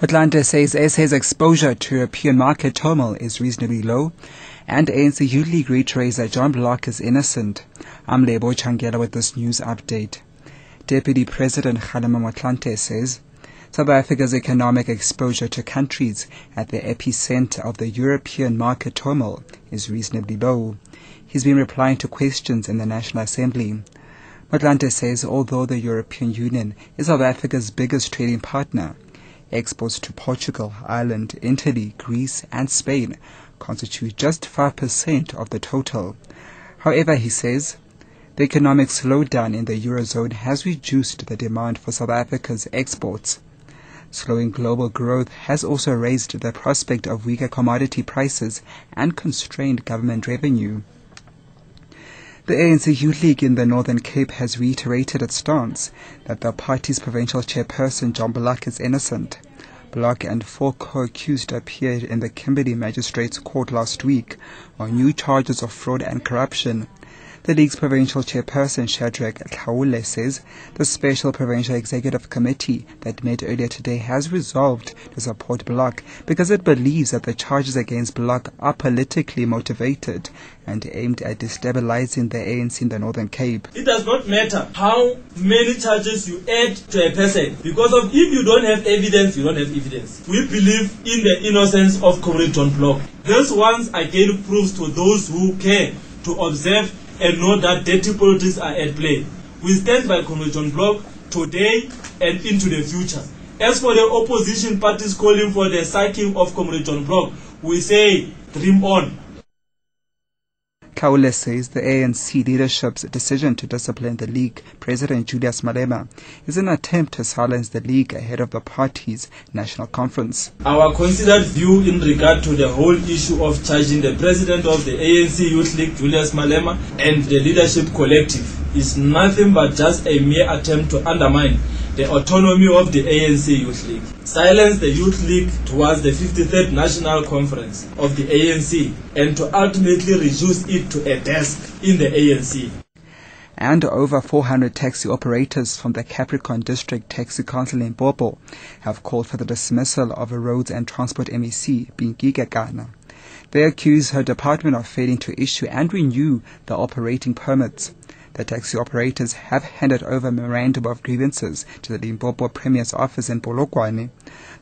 Motlanthe says SA's exposure to European market turmoil is reasonably low, and ANC Youth League reiterates that John Block is innocent. I'm Lebo Changela with this news update. Deputy President Kgalema Motlanthe says South Africa's economic exposure to countries at the epicenter of the European market turmoil is reasonably low. He's been replying to questions in the National Assembly. Motlanthe says although the European Union is South Africa's biggest trading partner, exports to Portugal, Ireland, Italy, Greece and Spain constitute just 5% of the total. However, he says, the economic slowdown in the Eurozone has reduced the demand for South Africa's exports. Slowing global growth has also raised the prospect of weaker commodity prices and constrained government revenue. The ANC Youth League in the Northern Cape has reiterated its stance that the party's provincial chairperson John Block is innocent. Block and 4 co-accused appeared in the Kimberley Magistrates Court last week on new charges of fraud and corruption. The League's provincial chairperson Shadrack Kaule says the Special Provincial Executive Committee that met earlier today has resolved to support Block because it believes that the charges against Block are politically motivated and aimed at destabilizing the ANC in the Northern Cape. It does not matter how many charges you add to a person, because of if you don't have evidence, you don't have evidence. We believe in the innocence of Comrade John Block. This once again proves to those who care to observe and know that dirty politics are at play. We stand by Comrade John Block today and into the future. As for the opposition parties calling for the sacking of Comrade John Block, we say dream on. Kaule says the ANC leadership's decision to discipline the League President Julius Malema is an attempt to silence the League ahead of the party's national conference. Our considered view in regard to the whole issue of charging the President of the ANC Youth League, Julius Malema, and the leadership collective is nothing but just a mere attempt to undermine the autonomy of the ANC Youth League, silence the Youth League towards the 53rd National Conference of the ANC, and to ultimately reduce it to a desk in the ANC. And over 400 taxi operators from the Capricorn District Taxi Council in Limpopo have called for the dismissal of a Roads and Transport MEC, Binkiga Kana. They accuse her department of failing to issue and renew the operating permits. The taxi operators have handed over a memorandum of grievances to the Limpopo Premier's office in Polokwane.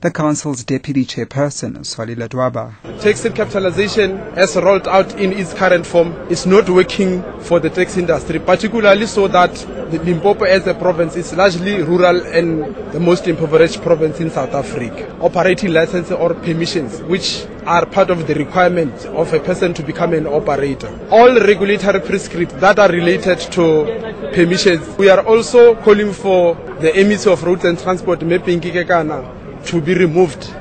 The council's deputy chairperson, Solila Dwaba. Taxi capitalization, as rolled out in its current form, is not working for the taxi industry, particularly so that the Limpopo as a province is largely rural and the most impoverished province in South Africa. Operating licenses or permissions, which are part of the requirement of a person to become an operator. All regulatory prescripts that are related to permissions. We are also calling for the MEC of Roads and Transport, Binkiga Kana, to be removed.